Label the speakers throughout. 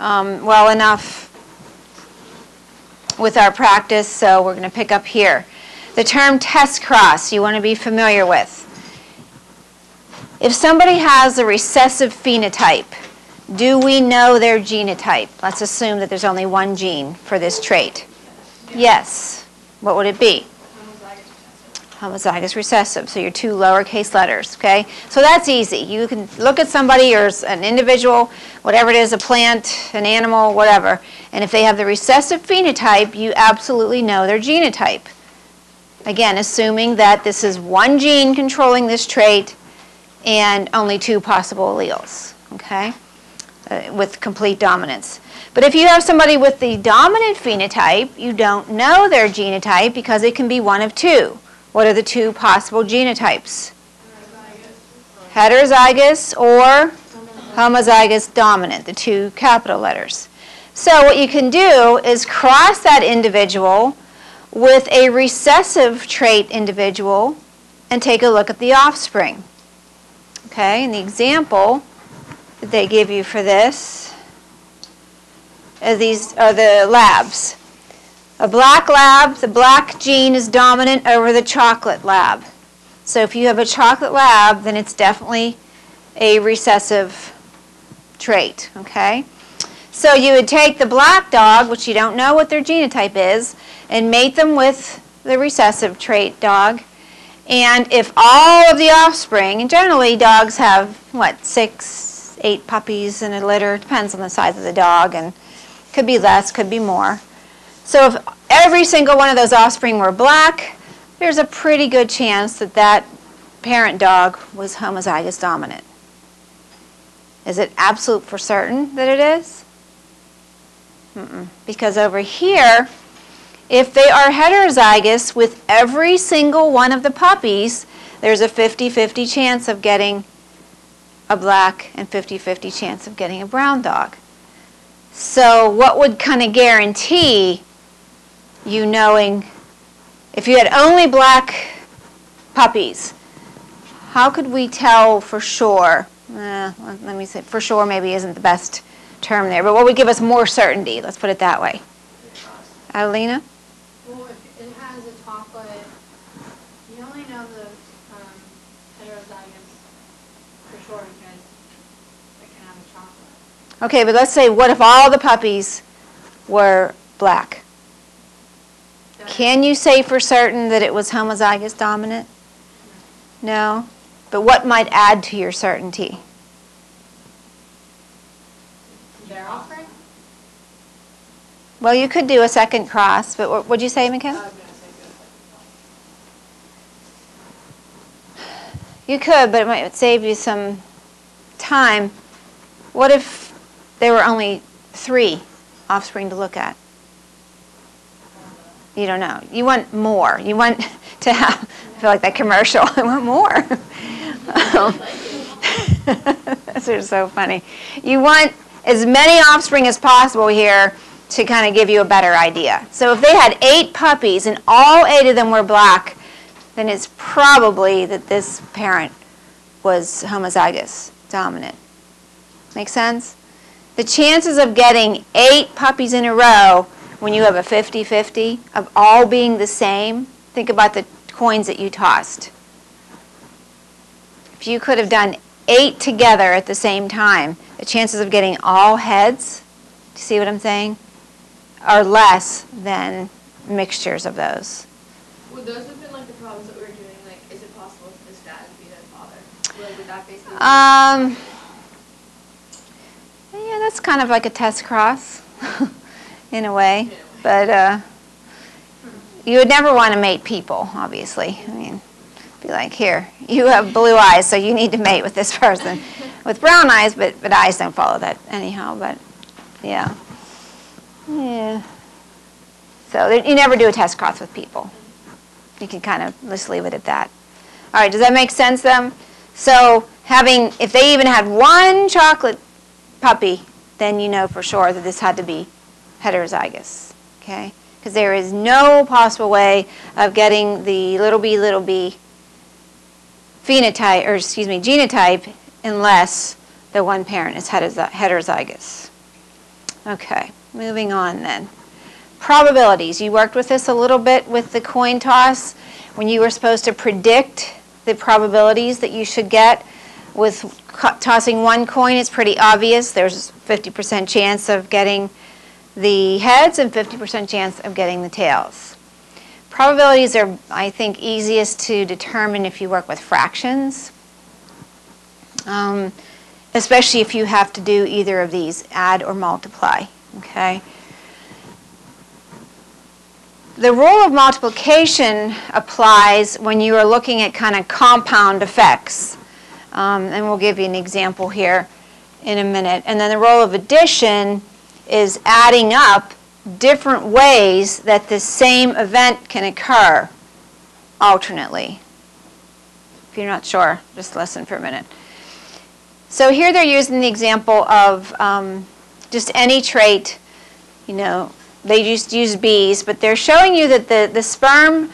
Speaker 1: well enough with our practice, so we're going to pick up here. The term test cross you want to be familiar with. If somebody has a recessive phenotype, do we know their genotype? Let's assume that there's only one gene for this trait. Yes. What would it be? Homozygous recessive. So your two lowercase letters, okay? So that's easy. You can look at somebody or an individual, whatever it is, a plant, an animal, whatever, and if they have the recessive phenotype, you absolutely know their genotype. Again, assuming that this is one gene controlling this trait and only two possible alleles, okay, with complete dominance. But if you have somebody with the dominant phenotype, you don't know their genotype because it can be one of two. What are the two possible genotypes? Heterozygous or homozygous dominant, the two capital letters. So what you can do is cross that individual with a recessive trait individual and take a look at the offspring. Okay, and the example that they give you for this these are the labs. A black lab, the black gene is dominant over the chocolate lab. So if you have a chocolate lab, then it's definitely a recessive trait, okay? So you would take the black dog, which you don't know what their genotype is, and mate them with the recessive trait dog. And if all of the offspring, and generally dogs have, what, 6, 8 puppies in a litter, depends on the size of the dog, and could be less, could be more. So if every single one of those offspring were black, there's a pretty good chance that that parent dog was homozygous dominant. Is it absolute for certain that it is? Because over here, if they are heterozygous with every single one of the puppies, there's a 50-50 chance of getting a black and 50-50 chance of getting a brown dog. So what would kind of guarantee you knowing, if you had only black puppies, how could we tell for sure? Let me say, for sure maybe isn't the best term there, but what would give us more certainty? Let's put it that way. Adelina?
Speaker 2: Well, if it has a chocolate, you only know the heterozygous for sure because it can have a chocolate.
Speaker 1: Okay, but let's say, what if all the puppies were black? Can you say for certain that it was homozygous dominant? No? But what might add to your certainty?
Speaker 2: Their offspring?
Speaker 1: Well, you could do a second cross, but what would you say, McKenna? You could, but it might save you some time. What if there were only 3 offspring to look at? You don't know. You want more. You want to have, I feel like that commercial, I want more. Those are so funny. You want as many offspring as possible here to kind of give you a better idea. So if they had 8 puppies and all 8 of them were black, then it's probably that this parent was homozygous dominant. Make sense? The chances of getting 8 puppies in a row when you have a 50-50 of all being the same, think about the coins that you tossed. If you could have done 8 together at the same time, the chances of getting all heads, do you see what I'm saying, are less than mixtures of those.
Speaker 3: Would those have been like the problems that we were doing, like is it possible for this dad to be their father? Like, would that basically
Speaker 1: yeah, that's kind of like a test cross in a way, but you would never want to mate people, obviously. I mean, be like, here, you have blue eyes, so you need to mate with this person with brown eyes, but eyes don't follow that anyhow, but yeah. Yeah. So you never do a test cross with people. You can kind of just leave it at that. All right, does that make sense then? So if they even had 1 chocolate puppy, then you know for sure that this had to be heterozygous, okay? Because there is no possible way of getting the little b phenotype, or excuse me, genotype, unless the one parent is heterozygous. Okay, moving on then. Probabilities. You worked with this a little bit with the coin toss when you were supposed to predict the probabilities that you should get. With tossing one coin, it's pretty obvious. There's 50% chance of getting the heads and 50% chance of getting the tails. Probabilities are, I think, easiest to determine if you work with fractions, especially if you have to do either of these, add or multiply, okay? The rule of multiplication applies when you are looking at kind of compound effects. And we'll give you an example here in a minute. And then the rule of addition is adding up different ways that the same event can occur alternately. If you're not sure, just listen for a minute. So here they're using the example of just any trait. You know, they just use bees, but they're showing you that the sperm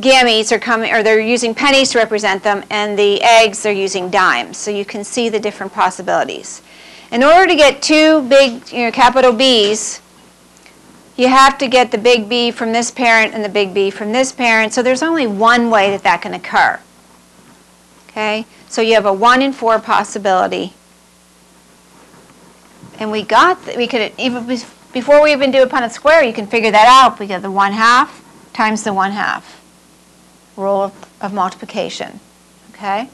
Speaker 1: gametes are coming, or they're using pennies to represent them, and the eggs they're using dimes. So you can see the different possibilities. In order to get two big, capital B's, you have to get the big B from this parent and the big B from this parent. So there's only one way that that can occur. Okay? So you have a 1 in 4 possibility. And we could, even before we even do a Punnett square, you can figure that out. We get the 1/2 times the 1/2. Rule of multiplication. Okay?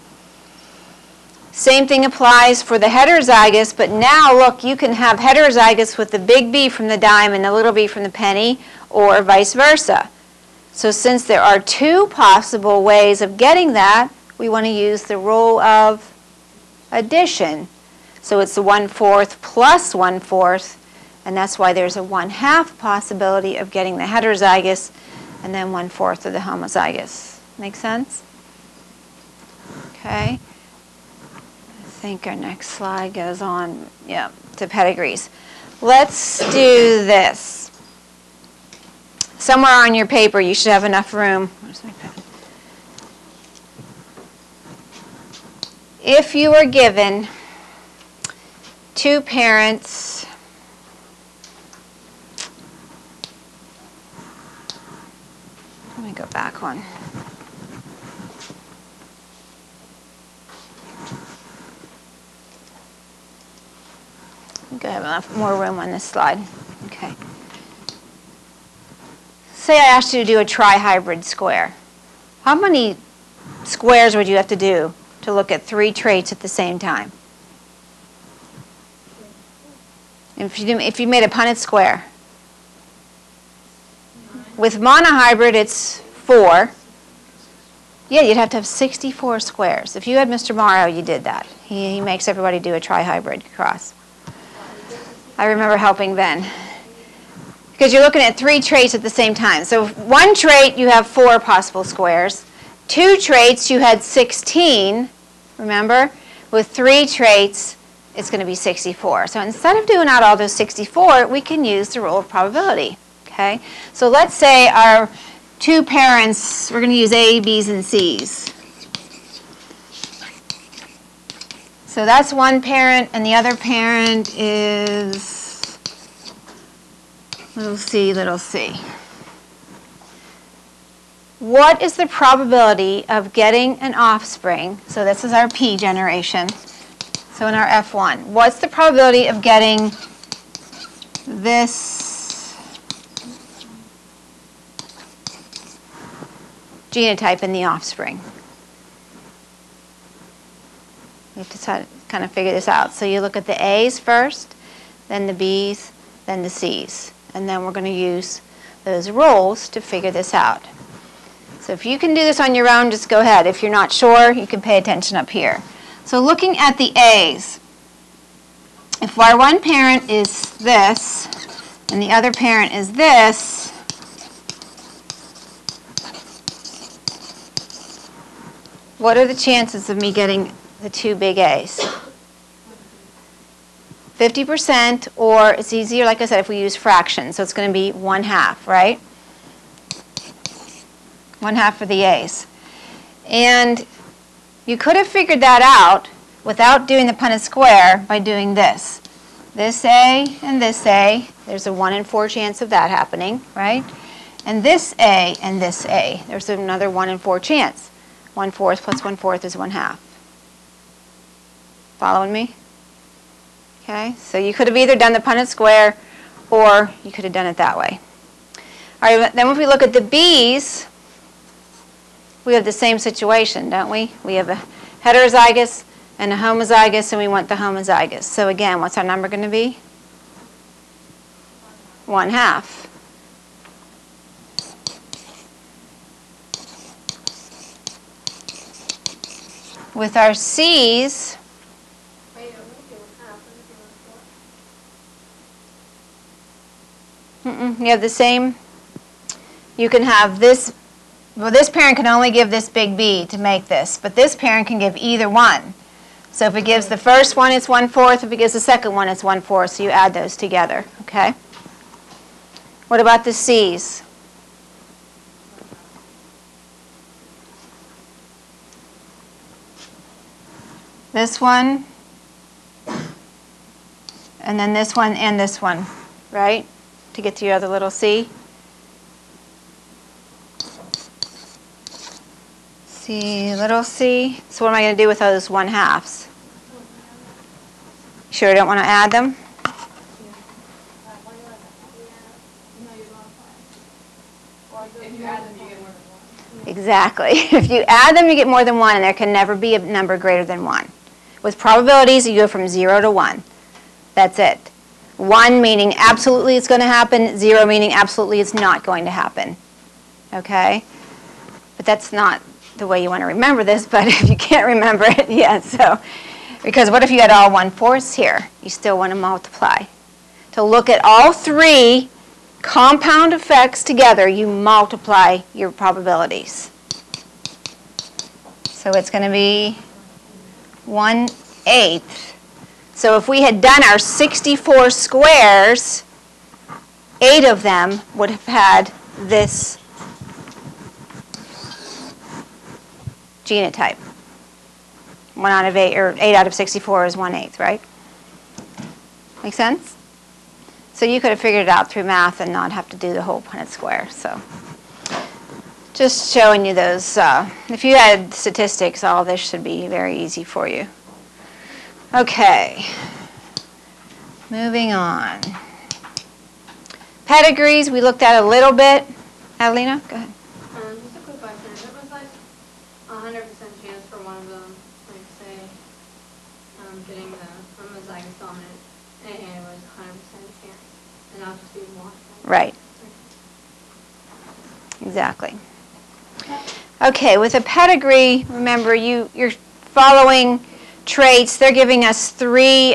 Speaker 1: Same thing applies for the heterozygous, but now look, you can have heterozygous with the big B from the dime and the little b from the penny, or vice versa. So since there are two possible ways of getting that, we want to use the rule of addition. So it's the 1/4 plus 1/4, and that's why there's a 1/2 possibility of getting the heterozygous and then 1/4 of the homozygous. Make sense? Okay. I think our next slide goes on, to pedigrees. Let's do this. Somewhere on your paper, you should have enough room. Where's my pen? If you were given two parents, let me go back one. I think I have enough more room on this slide. Okay. Say I asked you to do a trihybrid square. How many squares would you have to do to look at 3 traits at the same time? If you made a Punnett square. With monohybrid, it's 4. Yeah, you'd have to have 64 squares. If you had Mr. Morrow, you did that. He makes everybody do a trihybrid cross. I remember helping Ben. Because you're looking at 3 traits at the same time. So 1 trait, you have 4 possible squares. 2 traits, you had 16, remember? With 3 traits, it's going to be 64. So instead of doing out all those 64, we can use the rule of probability. Okay? So let's say our 2 parents, we're going to use A, B's, and C's. So that's one parent, and the other parent is little c, little c. What is the probability of getting an offspring? So this is our P generation. So in our F1, what's the probability of getting this genotype in the offspring? You have to kind of figure this out. So you look at the A's first, then the B's, then the C's. And then we're going to use those rules to figure this out. So if you can do this on your own, just go ahead. If you're not sure, you can pay attention up here. So looking at the A's, if our one parent is this, and the other parent is this, what are the chances of me getting the 2 big A's? 50%, or it's easier, like I said, if we use fractions. So it's going to be 1/2, right? 1/2 for the A's. And you could have figured that out without doing the Punnett square by doing this. this A and this A, there's a 1 in 4 chance of that happening, right? And this A and this A, there's another 1 in 4 chance. 1/4 plus 1/4 is 1/2. Following me? Okay, so you could have either done the Punnett square or you could have done it that way. All right, then if we look at the B's, we have the same situation, don't we? We have a heterozygous and a homozygous, and we want the homozygous. So again, what's our number going to be? 1/2. With our C's,
Speaker 3: Wait, I'm making 1/2. I'm making 1/4.
Speaker 1: you have the same. You can have this. Well, this parent can only give this big B to make this, but this parent can give either one. So if it gives the first one, it's 1/4. If it gives the second one, it's 1/4. So you add those together, okay? What about the C's? This one, and then this one and this one, right? To get to your other little C. C, little c. So what am I going to do with those 1/2s? Sure, I don't want to add them?
Speaker 3: If you add them, you get more than 1.
Speaker 1: Exactly. If you add them, you get more than 1, and there can never be a number greater than 1. With probabilities, you go from 0 to 1. That's it. 1 meaning absolutely it's going to happen, 0 meaning absolutely it's not going to happen. Okay? But that's not the way you want to remember this, but if you can't remember it, yeah, so. Because what if you had all 1/4 here? You still want to multiply. To look at all 3 compound effects together, you multiply your probabilities. So it's going to be 1/8. So if we had done our 64 squares, 8 of them would have had this genotype. 1 out of 8, or 8 out of 64 is 1/8, right? Make sense? So you could have figured it out through math and not have to do the whole Punnett square. So just showing you those. If you had statistics, all this should be very easy for you. Okay. Moving on. Pedigrees, we looked at a little bit. Adelina, go ahead.
Speaker 3: Just a quick question. If it was like 100% chance for one of them, like say, getting the homozygous dominant, and it was 100% chance, and I'll just be one.
Speaker 1: Right. Exactly. Okay, with a pedigree, remember you're following traits. They're giving us 3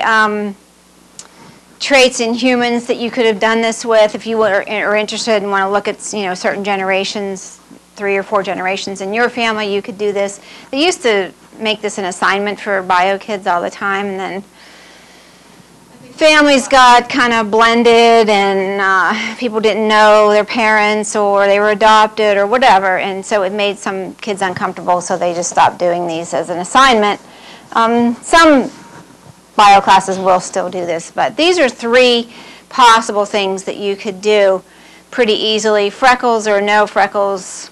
Speaker 1: traits in humans that you could have done this with if you are interested and want to look at certain generations, 3 or 4 generations in your family. You could do this. They used to make this an assignment for bio kids all the time, and then families got kind of blended, and people didn't know their parents, or they were adopted or whatever, and so it made some kids uncomfortable, so they just stopped doing these as an assignment. Some bio classes will still do this, but these are 3 possible things that you could do pretty easily. Freckles or no freckles.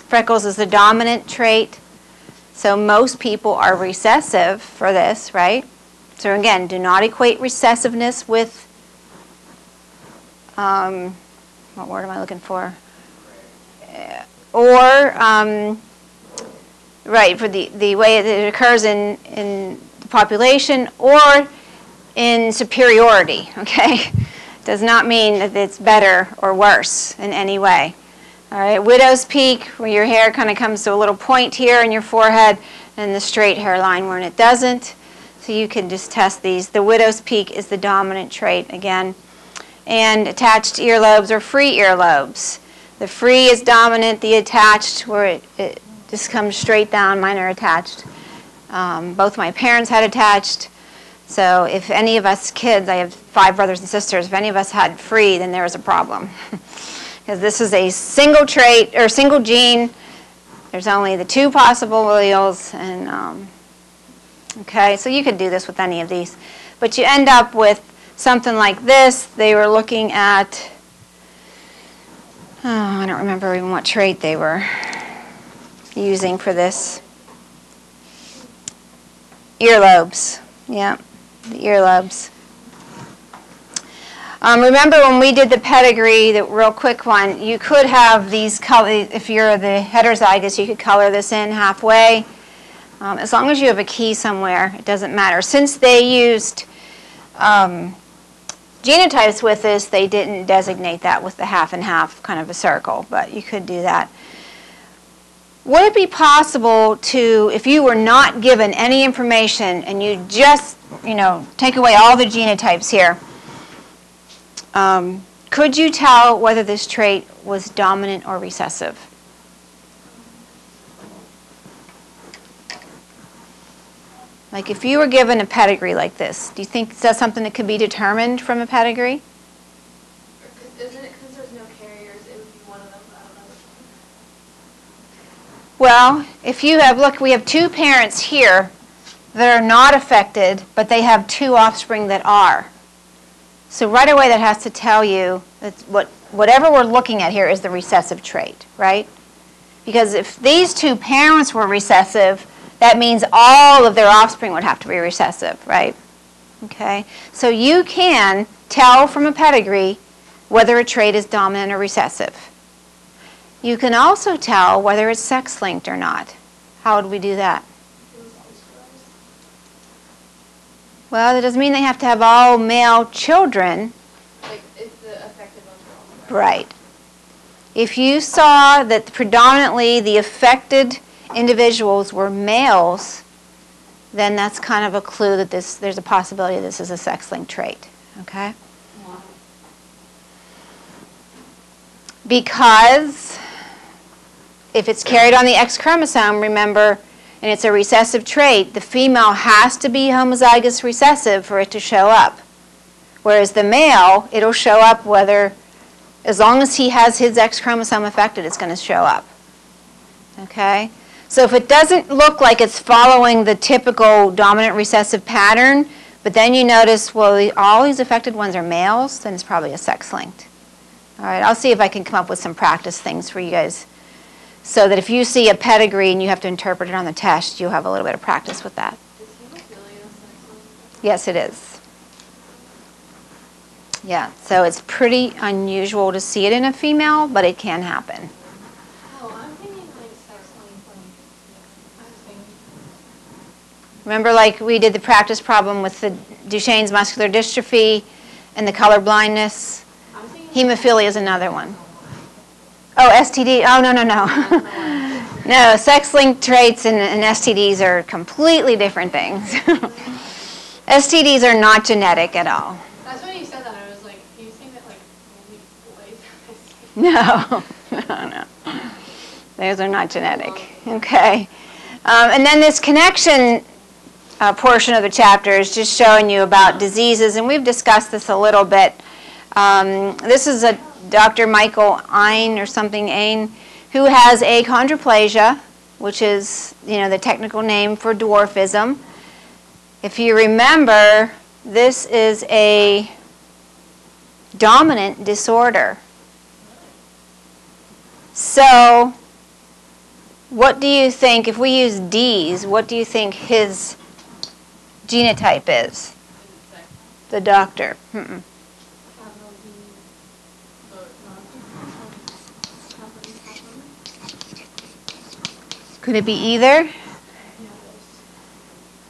Speaker 1: Freckles is the dominant trait, so most people are recessive for this, right? So again, do not equate recessiveness with, what word am I looking for? Right, for the way it occurs in the population, or in superiority, okay? Does not mean that it's better or worse in any way. All right, widow's peak, where your hair kind of comes to a little point here in your forehead, and the straight hairline where it doesn't. So you can just test these. The widow's peak is the dominant trait again. And attached earlobes or free earlobes. The free is dominant, the attached, where it just comes straight down. Mine are attached. Both my parents had attached. So if any of us kids, I have 5 brothers and sisters, if any of us had free, then there was a problem. Because this is a single trait, or single gene. There's only the 2 possible alleles, and okay, so you could do this with any of these. But you end up with something like this, they were looking at, I don't remember even what trait they were using for this. Earlobes, yeah, the earlobes. Remember when we did the pedigree, the real quick one, you could have these colors, if you're the heterozygous, you could color this in halfway. As long as you have a key somewhere, it doesn't matter. Since they used genotypes with this, they didn't designate that with the half and half kind of a circle, but you could do that. Would it be possible to, if you were not given any information and you just, take away all the genotypes here, could you tell whether this trait was dominant or recessive? Like if you were given a pedigree like this, do you think that's something that could be determined from a pedigree?
Speaker 3: Isn't it because there's no carriers, it would be one of them, but I don't know which one.
Speaker 1: Well, if you have, look, we have two parents here that are not affected, but they have two offspring that are. So right away that has to tell you that whatever we're looking at here is the recessive trait, right? Because if these two parents were recessive, that means all of their offspring would have to be recessive, right? Okay, so you can tell from a pedigree whether a trait is dominant or recessive. You can also tell whether it's sex-linked or not. How would we do that? Well, that doesn't mean they have to have all male children.
Speaker 3: Like if the affected ones were all
Speaker 1: Right. If you saw that predominantly the affected individuals were males, then that's kind of a clue that there's a possibility this is a sex-linked trait. Okay? Because if it's carried on the X chromosome, remember, and it's a recessive trait, the female has to be homozygous recessive for it to show up. Whereas the male, it'll show up whether, as long as he has his X chromosome affected, it's going to show up. Okay? So if it doesn't look like it's following the typical dominant recessive pattern, but then you notice, well, all these affected ones are males, then it's probably a sex-linked. All right, I'll see if I can come up with some practice things for you guys so that if you see a pedigree and you have to interpret it on the test, you'll have a little bit of practice with that.
Speaker 3: Is hemophilia sex-linked?
Speaker 1: Yes, it is. Yeah, so it's pretty unusual to see it in a female, but it can happen.
Speaker 3: Oh, I'm thinking like sex-linked. I was thinking.
Speaker 1: Remember, like we did the practice problem with the Duchenne's muscular dystrophy and the color blindness?
Speaker 3: I'm thinking
Speaker 1: Hemophilia is another one. Oh, STD. Oh, no. No, sex-linked traits and STDs are completely different things. STDs are not genetic at all.
Speaker 3: That's when you said that, I was like, do you think that like only boys
Speaker 1: No. Those are not genetic. Okay. And then this connection portion of the chapter is just showing you about diseases, and we've discussed this a little bit. This is a Dr. Michael Ain or something, Ain, who has achondroplasia, which is, the technical name for dwarfism. If you remember, this is a dominant disorder. So, what do you think, if we use D's, what do you think his genotype is? The doctor. Could it be either?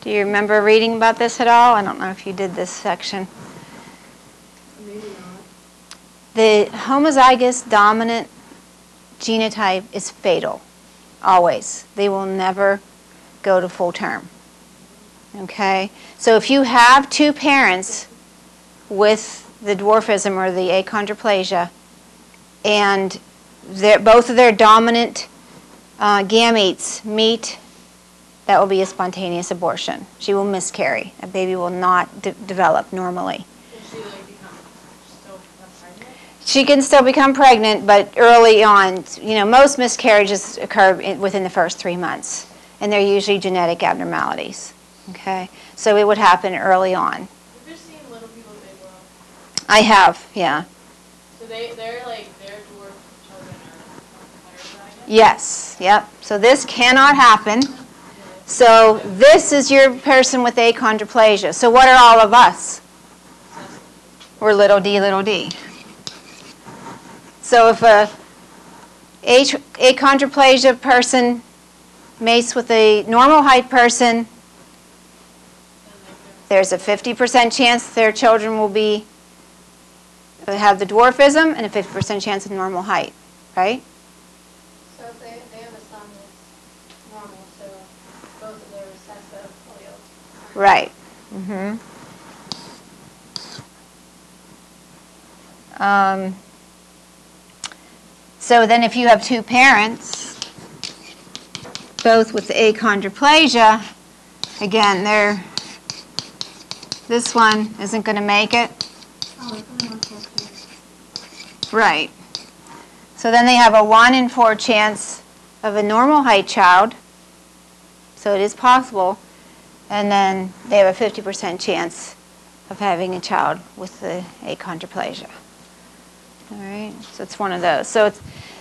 Speaker 1: Do you remember reading about this at all? I don't know if you did this section.
Speaker 3: Maybe not.
Speaker 1: The homozygous dominant genotype is fatal, always. They will never go to full term. Okay? So if you have two parents with the dwarfism or the achondroplasia, and both of their dominant gametes meet, that will be a spontaneous abortion. She will miscarry. A baby will not develop normally.
Speaker 3: Can she like still become pregnant?
Speaker 1: She can still become pregnant, but early on, most miscarriages occur within the first 3 months, and they're usually genetic abnormalities. Okay, so it would happen early on.
Speaker 3: We've just seen little people big world.
Speaker 1: I have, yeah.
Speaker 4: So they're like, their dwarf children are heterozygous?
Speaker 1: Yes, yep. So this cannot happen. So this is your person with achondroplasia. So what are all of us? We're little d, little d. So if a achondroplasia person mates with a normal height person, there's a 50% chance their children will have the dwarfism and a 50% chance of normal height, right?
Speaker 3: So if they have a son that's normal, so both of their recessive alleles.
Speaker 1: Right. So then if you have two parents, both with the achondroplasia, again, this one isn't going to make it. Right. So then they have a 1 in 4 chance of a normal height child. So it is possible. And then they have a 50% chance of having a child with the achondroplasia. All right, so it's one of those. So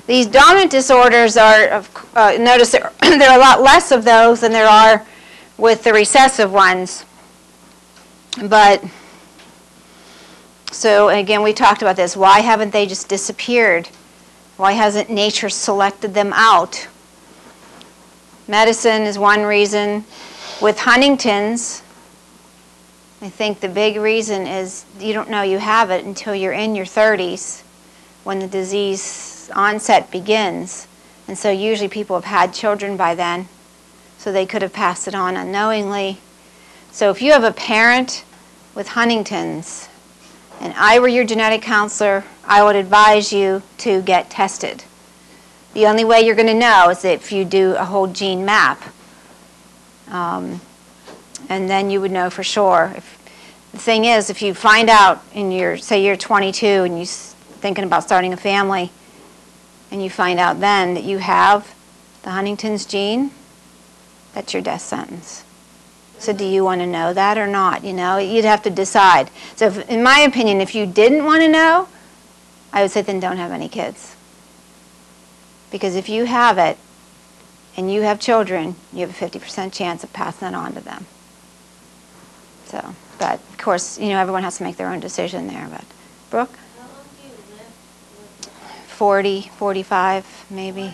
Speaker 1: these dominant disorders are, notice there are a lot less of those than there are with the recessive ones. But, so again, we talked about this. Why haven't they just disappeared? Why hasn't nature selected them out? Medicine is one reason. With Huntington's, I think the big reason is you don't know you have it until you're in your 30s when the disease onset begins. And so usually people have had children by then, so they could have passed it on unknowingly. So if you have a parent with Huntington's, and I were your genetic counselor, I would advise you to get tested. The only way you're going to know is if you do a whole gene map. And then you would know for sure. The thing is, if you find out say you're 22 and you're thinking about starting a family, and you find out then that you have the Huntington's gene, that's your death sentence. So do you want to know that or not? You know, you'd have to decide. So in my opinion, if you didn't want to know, I would say then don't have any kids. Because if you have it, and you have children, you have a 50% chance of passing it on to them. So, but of course, you know, everyone has to make their own decision there. But, Brooke?
Speaker 3: How long do you live with
Speaker 1: 40, 45, maybe.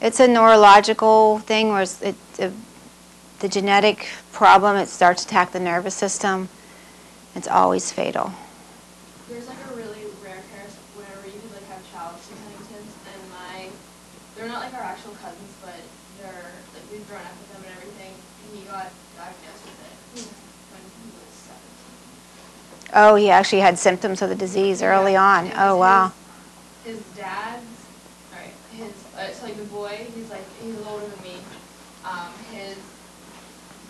Speaker 1: It's a neurological thing where the genetic problem, it starts to attack the nervous system. It's always fatal.
Speaker 4: There's like a really rare pair whenever you could like have childhood Huntington's, and they're not like our actual cousins, but they're like we've grown up with them and everything. He got diagnosed with it when he was 17.
Speaker 1: Oh, he actually had symptoms of the disease early on. Oh, wow.
Speaker 4: His dad's, alright, so like the boy, he's a little older than me. His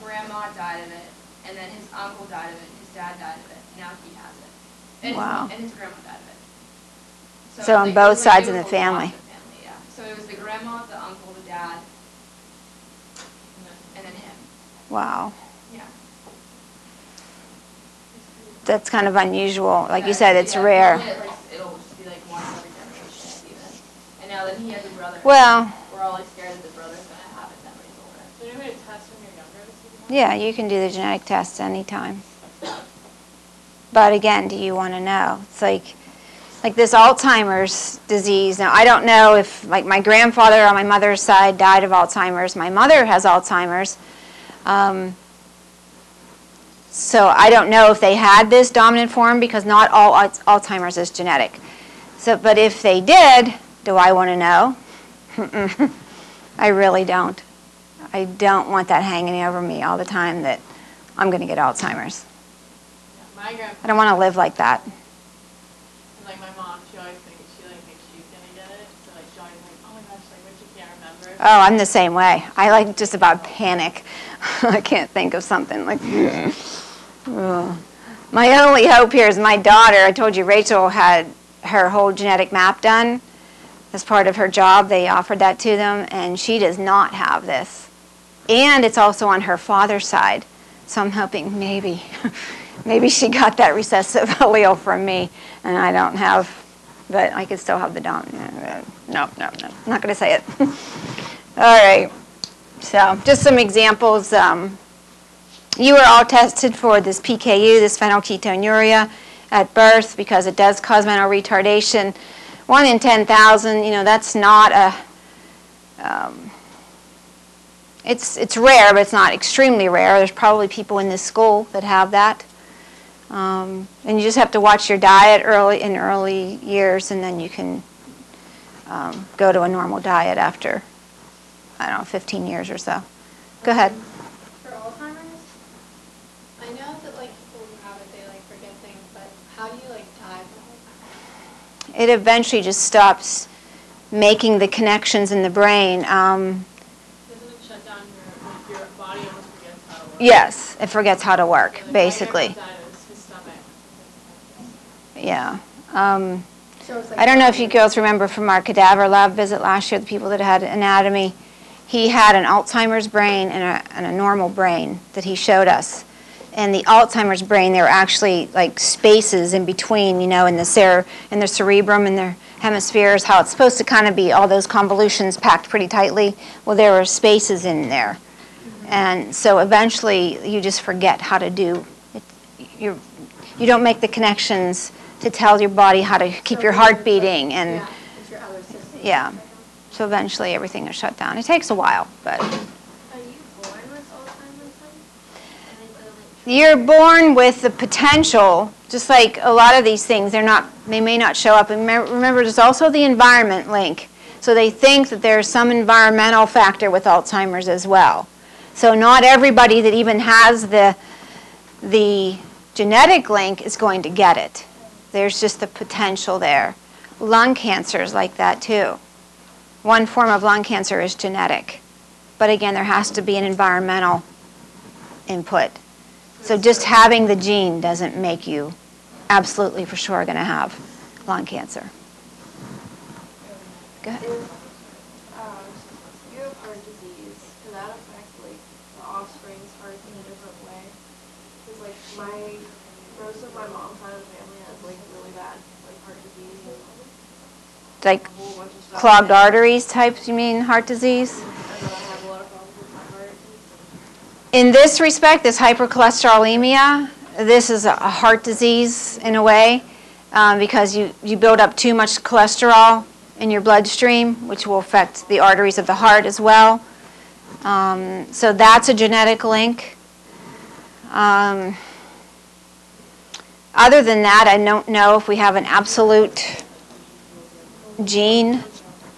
Speaker 4: grandma died of it, and then his uncle died of it, his dad died of it, and now he has it. And
Speaker 1: Wow.
Speaker 4: And his grandma died of it.
Speaker 1: So on both sides of the family.
Speaker 4: Yeah. So it was the grandma, the uncle, the dad, and then him.
Speaker 1: Wow.
Speaker 4: Yeah.
Speaker 1: That's kind of unusual. Like you
Speaker 4: Yeah,
Speaker 1: said, it's
Speaker 4: yeah,
Speaker 1: rare.
Speaker 4: It'll just be like once every generation even. And now that he has a brother,
Speaker 1: Well,
Speaker 4: we're all like scared that the brother's gonna have it then when he's older.
Speaker 2: So you need to test when you're younger to see that?
Speaker 1: yeah, you can do the genetic test anytime. But again, do you want to know? It's like this Alzheimer's disease. Now, I don't know if, like, my grandfather on my mother's side died of Alzheimer's. My mother has Alzheimer's. So I don't know if they had this dominant form because not all Alzheimer's is genetic. So, but if they did, do I want to know? I really don't. I don't want that hanging over me all the time that I'm going to get Alzheimer's.
Speaker 2: Yeah, my grandpa,
Speaker 1: I don't want to live like that.
Speaker 2: and like my mom, she always thinks she's gonna get it. So like she's always like, oh my gosh, like when she can't remember.
Speaker 1: Oh, I'm the same way. I like just about panic. I can't think of something like. Ugh. My only hope here is my daughter. I told you Rachel had her whole genetic map done as part of her job. They offered that to them, and she does not have this. And it's also on her father's side. So I'm hoping maybe Maybe she got that recessive allele from me, and I don't have, but I could still have the dominant. No, I'm not going to say it. All right. So just some examples. You were all tested for this PKU, this phenylketonuria, at birth because it does cause mental retardation. 1 in 10,000, that's not a, it's rare, but it's not extremely rare. There's probably people in this school that have that. And you just have to watch your diet in early years, and then you can go to a normal diet after, 15 years or so. Go ahead.
Speaker 2: For Alzheimer's, I know that people who have it, they forget things, but how do you die from Alzheimer's?
Speaker 1: It eventually just stops making the connections in the brain.
Speaker 4: Doesn't it shut down your body almost forgets how to work?
Speaker 1: Yes, it forgets how to work,
Speaker 4: The
Speaker 1: basically.
Speaker 4: guy that died, it was his stomach.
Speaker 1: Yeah.
Speaker 2: So it's
Speaker 1: I don't know if you girls remember from our cadaver lab visit last year, the people that had anatomy, he had an Alzheimer's brain and a normal brain that he showed us. And the Alzheimer's brain, there were actually spaces in between, in the cerebrum and their hemispheres, how it's supposed to kind of be all those convolutions packed pretty tightly. Well, there were spaces in there. And so eventually you just forget how to do it. You don't make the connections to tell your body how to keep your heart beating. And
Speaker 2: Yeah, it's your other system.
Speaker 1: yeah. So eventually everything is shut down. It takes a while, but
Speaker 3: Are you born with Alzheimer's then?
Speaker 1: you're born with the potential, just like a lot of these things, they may not show up. And remember, there's also the environment link. So they think that there's some environmental factor with Alzheimer's as well. So not everybody that even has the genetic link is going to get it. There's just the potential there. Lung cancer is like that too. One form of lung cancer is genetic. But again, there has to be an environmental input. So just having the gene doesn't make you absolutely for sure going to have lung cancer. Go ahead.
Speaker 3: If you have heart disease, can that affect the offspring's heart in a different way? Because most of my mom's side of the family has really bad heart disease.
Speaker 1: Like
Speaker 3: A whole bunch of stuff.
Speaker 1: clogged arteries types, you mean heart disease?
Speaker 3: And then I have a lot of problems with my heart.
Speaker 1: In this respect, this hypercholesterolemia, this is a heart disease in a way because you build up too much cholesterol in your bloodstream, which will affect the arteries of the heart as well. So that's a genetic link. Other than that, I don't know if we have an absolute gene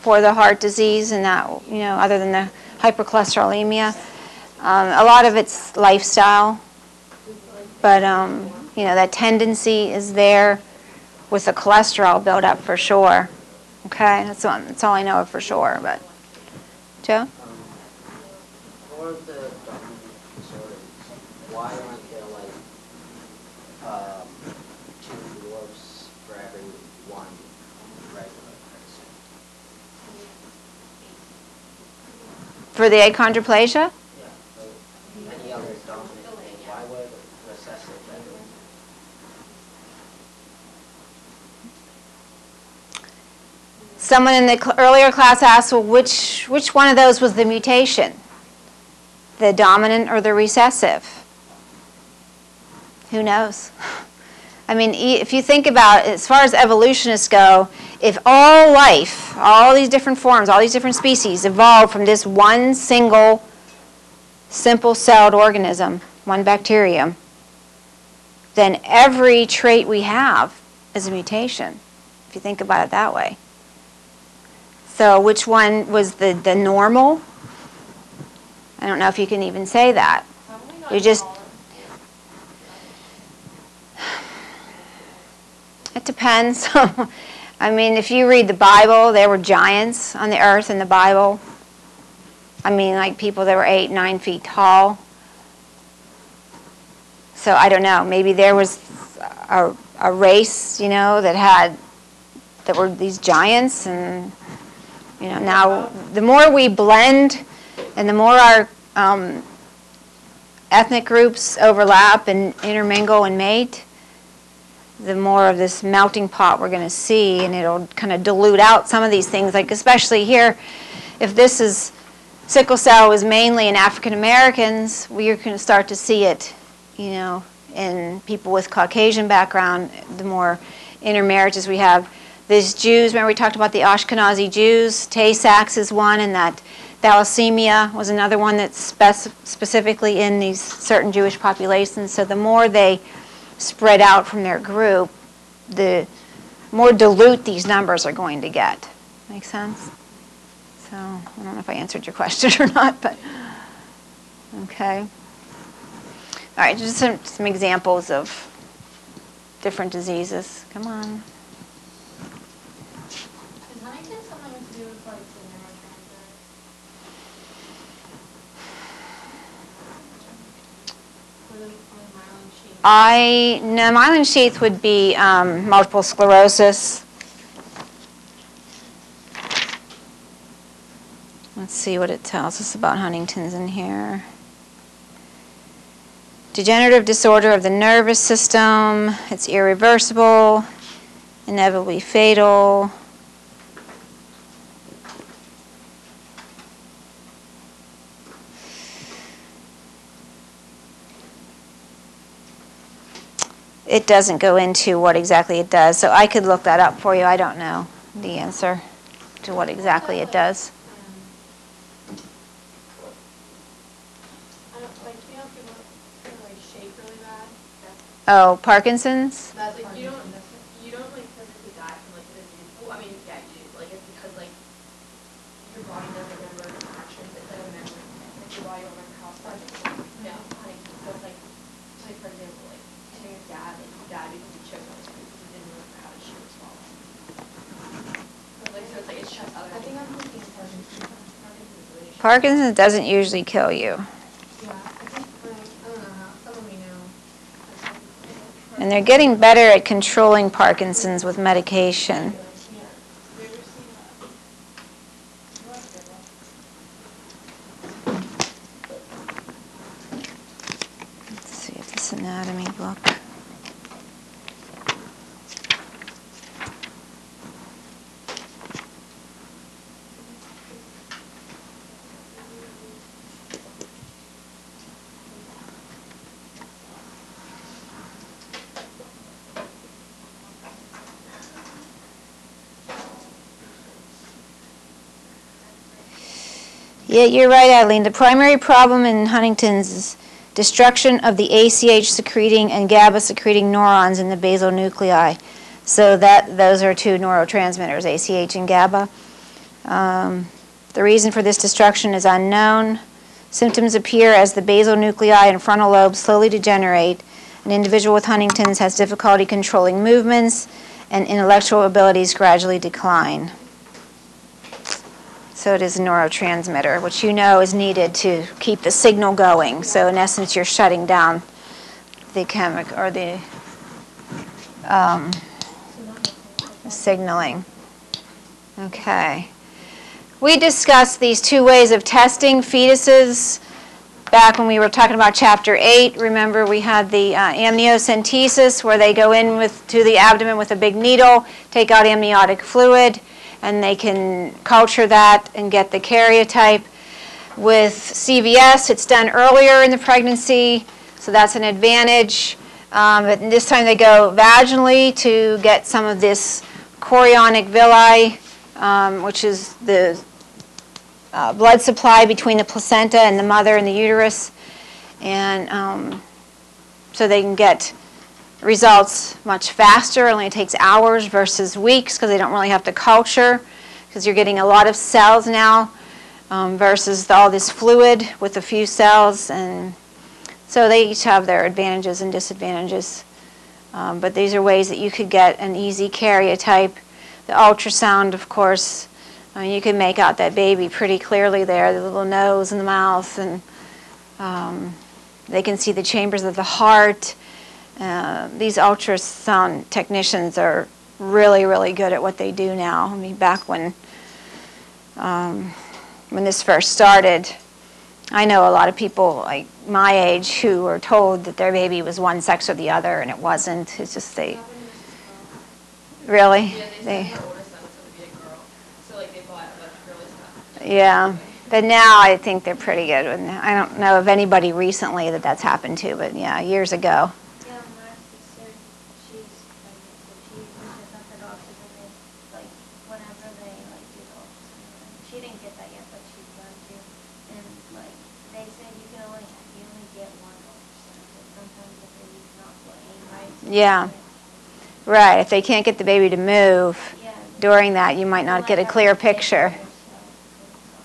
Speaker 1: for the heart disease and that, other than the hypercholesterolemia. A lot of it's lifestyle, but, that tendency is there with the cholesterol buildup for sure. Okay, that's all I know of for sure, but. Joe?
Speaker 5: For the dominant disorders, why aren't there two dwarfs for every one regular person?
Speaker 1: For the achondroplasia?
Speaker 5: Yeah, for any other dominant, why would recessive ever?
Speaker 1: Someone in the earlier class asked, well, which one of those was the mutation? The dominant or the recessive? Who knows? I mean, if you think about it, as far as evolutionists go, if all life, all these different forms, all these different species evolved from this one single simple-celled organism, one bacterium, then every trait we have is a mutation, if you think about it that way. So which one was the normal? I don't know if you can even say that. We just, it depends. I mean, if you read the Bible, there were giants on the earth in the Bible. I mean, people that were 8, 9 feet tall. So I don't know. Maybe there was a race, that were these giants, and now the more we blend and the more ethnic groups overlap and intermingle and mate, the more of this melting pot we're going to see, and it'll kind of dilute out some of these things, like especially here, if this is, sickle cell is mainly in African Americans, we're going to start to see it, you know, in people with Caucasian background, the more intermarriages we have. These Jews, remember we talked about the Ashkenazi Jews, Tay-Sachs is one, and that thalassemia was another one that's specifically in these certain Jewish populations. So the more they spread out from their group, the more dilute these numbers are going to get. Make sense? So I don't know if I answered your question or not, but okay. All right, just some examples of different diseases. Come on.
Speaker 2: Is Huntington something to do with like the neurotransmitters? Or the myelin sheath?
Speaker 1: No, myelin sheath would be multiple sclerosis. Let's see what it tells us about Huntington's in here. Degenerative disorder of the nervous system. It's irreversible, inevitably fatal. It doesn't go into what exactly it does, so I could look that up for you. I don't know the answer to what exactly it does. Oh, Parkinson's?
Speaker 4: That's like you don't like physically die from like the disease. Well, I mean, yeah, you do. Like it's because like your body doesn't remember actions. It's like a memory. Like your body don't remember how it's done. No, like so it's like for example, like telling your dad like you died because you choked on his food because he didn't remember how to chew or swallow. So it's like it's just other. I think I'm thinking Parkinson's.
Speaker 1: Parkinson's doesn't usually kill you.
Speaker 2: Yeah, I think like, I don't know how, someone we know.
Speaker 1: And they're getting better at controlling Parkinson's with medication. Let's see if this anatomy book. Yeah, you're right, Eileen. The primary problem in Huntington's is destruction of the ACH secreting and GABA secreting neurons in the basal nuclei. So those are two neurotransmitters, ACH and GABA. The reason for this destruction is unknown. Symptoms appear as the basal nuclei and frontal lobe slowly degenerate. An individual with Huntington's has difficulty controlling movements, and intellectual abilities gradually decline. So it is a neurotransmitter, which you know is needed to keep the signal going. So in essence, you're shutting down the chemical or the signaling. Okay. We discussed these two ways of testing fetuses back when we were talking about Chapter 8. Remember, we had the amniocentesis, where they go in to the abdomen with a big needle, take out amniotic fluid, and they can culture that and get the karyotype. With CVS, it's done earlier in the pregnancy, so that's an advantage. But this time they go vaginally to get some of this chorionic villi, which is the blood supply between the placenta and the mother and the uterus. And so they can get results much faster. It only takes hours versus weeks because they don't really have to culture, because you're getting a lot of cells now versus all this fluid with a few cells. And so they each have their advantages and disadvantages. But these are ways that you could get an easy karyotype. The ultrasound, of course, you can make out that baby pretty clearly there, the little nose and the mouth, and they can see the chambers of the heart. These ultrasound technicians are really, really good at what they do now. I mean, back when this first started, I know a lot of people like my age who were told that their baby was one sex or the other, and it wasn't. It's just they, really?
Speaker 4: Yeah, they said her oldest son was going to be a girl, so like they bought a bunch of girly stuff.
Speaker 1: Yeah, but now I think they're pretty good. I don't know of anybody recently that's happened to, but yeah, years ago.
Speaker 6: Yeah, my sister, she's pregnant, so she uses methodoxazine is like whenever they like do the ultrasound. She didn't get that yet, but she's going to. And like they said, you only get one ultrasound. But sometimes the baby's not laying right. So
Speaker 1: Yeah. Right, if they can't get the baby to move
Speaker 6: yeah,
Speaker 1: during that, you might not get a clear picture.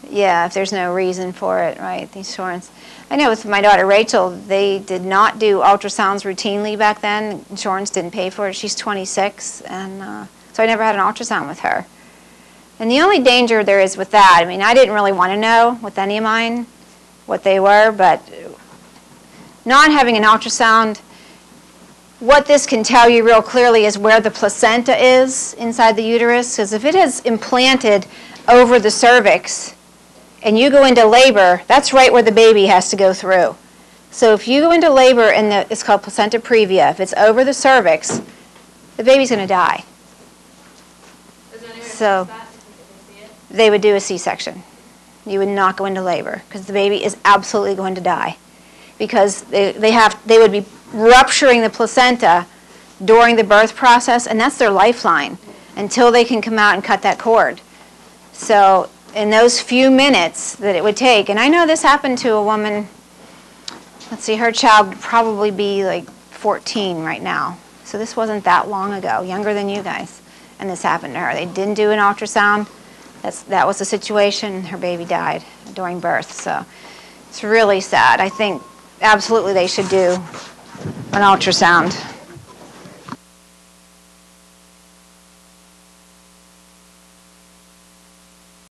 Speaker 1: Yeah, if there's no reason for it, right, the insurance. I know with my daughter Rachel, they did not do ultrasounds routinely back then. Insurance didn't pay for it. She's 26, and so I never had an ultrasound with her. And the only danger there is with that, I mean, I didn't really want to know with any of mine what they were, but not having an ultrasound, what this can tell you real clearly is where the placenta is inside the uterus, because if it is implanted over the cervix, and you go into labor, that's right where the baby has to go through. So if you go into labor and it's called placenta previa, if it's over the cervix, the baby's going to die.
Speaker 4: Is there any way to
Speaker 1: So-
Speaker 4: fix that if you can see it?
Speaker 1: They would do a C-section. You would not go into labor because the baby is absolutely going to die, because they would be rupturing the placenta during the birth process, and that's their lifeline until they can come out and cut that cord. So in those few minutes that it would take, and I know this happened to a woman, let's see, her child would probably be like 14 right now. So this wasn't that long ago, younger than you guys, and this happened to her. They didn't do an ultrasound. That was the situation. Her baby died during birth. So it's really sad. I think absolutely they should do an ultrasound.